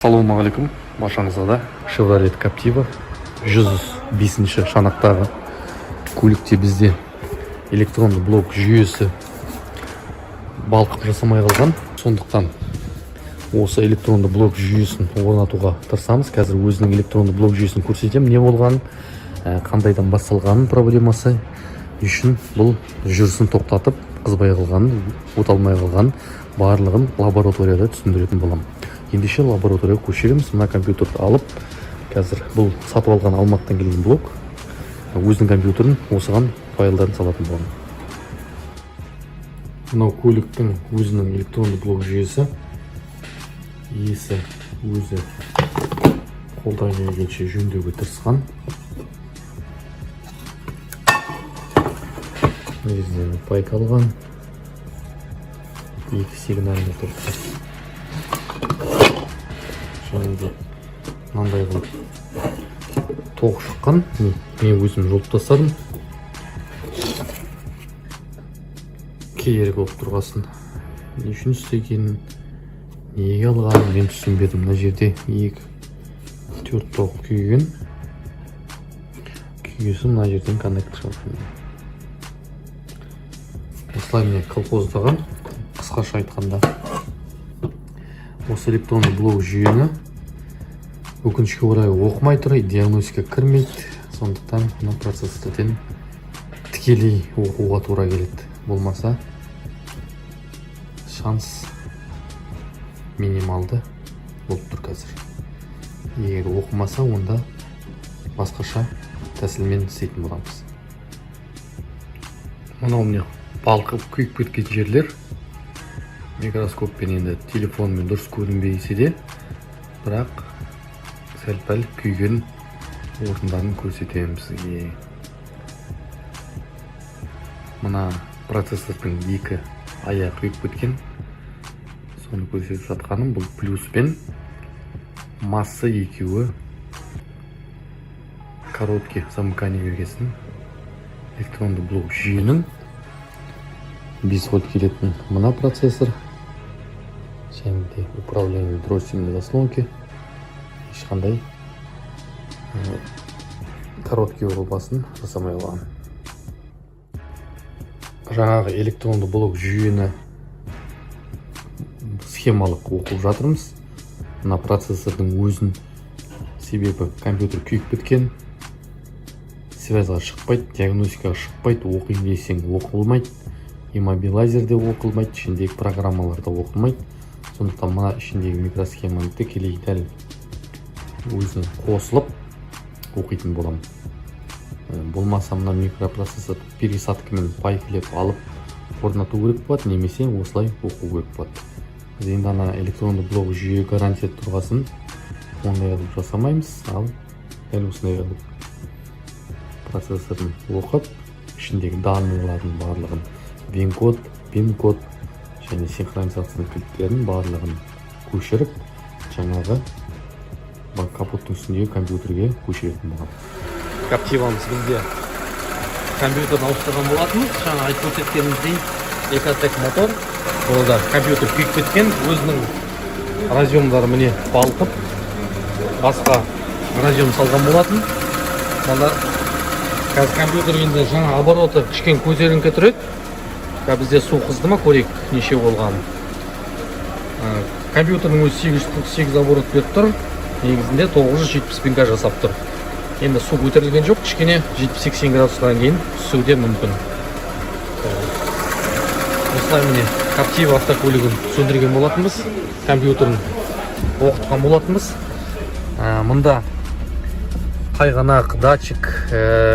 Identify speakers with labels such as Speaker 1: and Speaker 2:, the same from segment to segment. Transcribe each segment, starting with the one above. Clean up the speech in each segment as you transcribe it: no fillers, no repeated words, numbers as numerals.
Speaker 1: Ассалаумағалейкум, баршаңызға да Chevrolet Captiva 105-ші шанақтағы көлікте бізде электронды блок жүйесі балқып жасамай қалған. Сондықтан осы электронды блок жүйесін орнатуға тырысамыз. Қазір өзінің электронды блок жүйесін көрсетемін, не болғанын, қандайдан басталғанын, проблемасы үшін бұл жүрісін тоқтатып, қызбай қалғанын, оталмай қалғанын барлығын лабораторияда түсіндіретін боламын. Ендеше лабораторияға көшіреміз. Мына компьютерді алып, қазір бұл сатып алған Алматыдан келген блок, өзінің компьютерін осыған файлдарын салатын боламын. Мынау көліктің өзінің электронды блок жүйесі. Иесі өзі қолдан келгенше жөндеуге тырысқан. Резинаны байқалған. Екі сигнальный тұрды. Жаңағы мынандай қылып тоқ шыққан. Мен өзім жұлып тастадым. Кедергі болып тұрғасын. Не үшін істегенін, неге алғанын мен түсінбедім. Мына жерде 2-4 тоқ күйген. Күйгесі мына жерден коннектор шығарған. Осылай міне колхоздаған. Қысқаша айтқанда, осы электронды блок жүйені өкінішке орай оқымай тұр, диагностика кірмейді. Сондықтан мына процесстен тікелей оқуға тура келеді. Болмаса шанс минималды болып тұр қазір. Егер оқымаса, онда басқаша тәсілмен істейтін боламыз. Мынау міне балқып күйіп кеткен жерлер. Микроскоппен енді телефонмен дұрыс көрінбесе де, бірақ сәл-пәл күйген орындарын көрсетемін сізге. Мына процессордың екі аяғы күйіп кеткен. Соны көрсетіп жатқаным, бұл плюс пен масса екеуі короткий замыкание бергесін электронды блок жүйенің 5 вольт келетін мына процессор. Және де управление дросельной заслонки. Ешқандай короткий ұғылбасын жасамай қалған. Жаңағы электронды блок жүйені схемалық оқып жатырмыз. Мына процессордың өзін себебі компьютер күйіп кеткен. Связға шықпайды, диагностикаға шықпайды, оқиын десең оқылмайды. Иммобилайзерде оқылмайды, ішіндегі программаларда оқылмайды. Сондықтан мына ішіндегі микросхеманы тікелей дәл өзіне қосылып оқитын боламын. Болмаса мына микропроцессор пересадкамен пайкілеп алып орнату керек болады, немесе осылай оқу керек болады. Біз енді ана электронды блок жүйе гарантия тұрғасын ондай қылып жасамаймыз, ал дәл осындай қылып процессорын оқып, ішіндегі данныйлардың барлығын вин-код, пин-код және синхронизацияның кілттерін барлығын көшіріп, жаңағы капоттың үстіндегі компьютерге көшіретін болады. Captivамыз бізде компьютерін ауыстырған болатын. Жаңа айтып көрсеткеніміздей Экотек мотор. Олда компьютер күйіп кеткен, өзінің разъемдары міне балқып, басқа разъем салған болатын. Онда қазір компьютер енді жаңа обороты кішкен көтеріңкі тұреді. Бізде су қызды ма, көрейік неше болған. Компьютердің өзі 848 оборот беріп тұр. Негізінде 970 жасап тұр. Енді су көтерілген жоқ, кішкене 70-80 градустан кейін түсуде мүмкін. Осылай міне Captiva автокөлігін сөндірген болатынбыз. Компьютерін оқытқан болатынбыз. Мұнда қайғанақ, датчик,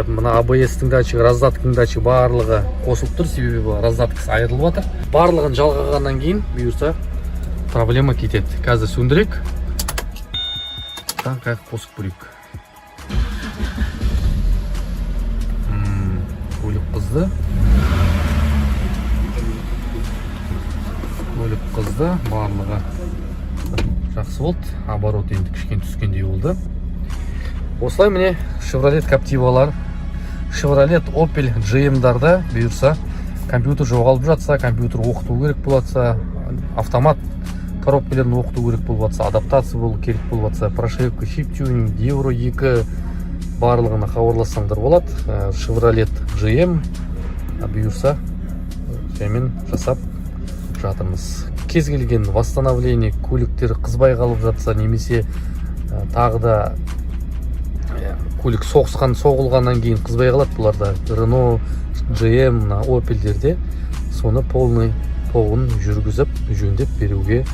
Speaker 1: мына ABS-тің датчик, раздатканың датчик барлығы қосылып тұр, себебі раздаткасы айырылып жатыр. Барлығын жалғағаннан кейін бұйырса проблема кетеді. Қазір сөндірек. Қайық қосып көрейік. Көлік қызды. Көлік қызды, барлығы жақсы болды. Оборот енді кішкен түскендей болды. Осылай міне Chevrolet Captivалар, Chevrolet Opel GM-дарда бұйырса компьютер жоғалып жатса, компьютер оқыту керек болатса, автомат коробкаларын оқыту керек болып жатса, адаптация болу керек болып жатса, прошивка, чип-тюнинг, Euro 2 барлығына хабарлассаңдар болады. Chevrolet GM бұйырса жаймен жасап жатырмыз. Кез келген восстановление көліктер қызбай қалып жатса, немесе тағы да көлік соғылғаннан кейін қызбай қалады, бұларда Renault, GM, Opel'дерде соны толығын жүргізіп, жөндеп беруге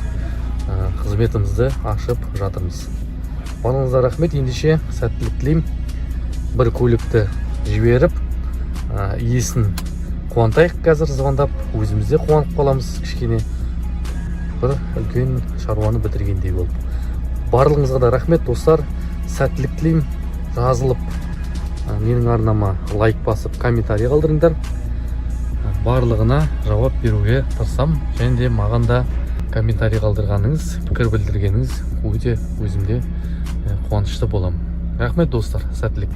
Speaker 1: қызметімізді ашып жатырмыз. Барлығыңызға рахмет. Ендеше сәттілік тілеймін. Бір көлікті жіберіп, иесін қуантайық. Қазір звондап, өзімізде қуанып қаламыз. Кішкене бір үлкен шаруаны бітіргендей болып. Барлығыңызға да рахмет достар. Сәттілік тілеймін. Жазылып, менің арнама лайк басып, комментарий қалдырыңдар. Барлығына жауап беруге тырысам. Және де маған да комментарий қалдырғаныңыз, пікір білдіргеніңіз өте өзімде қуанышты боламын. Рахмет достар, сәттілік.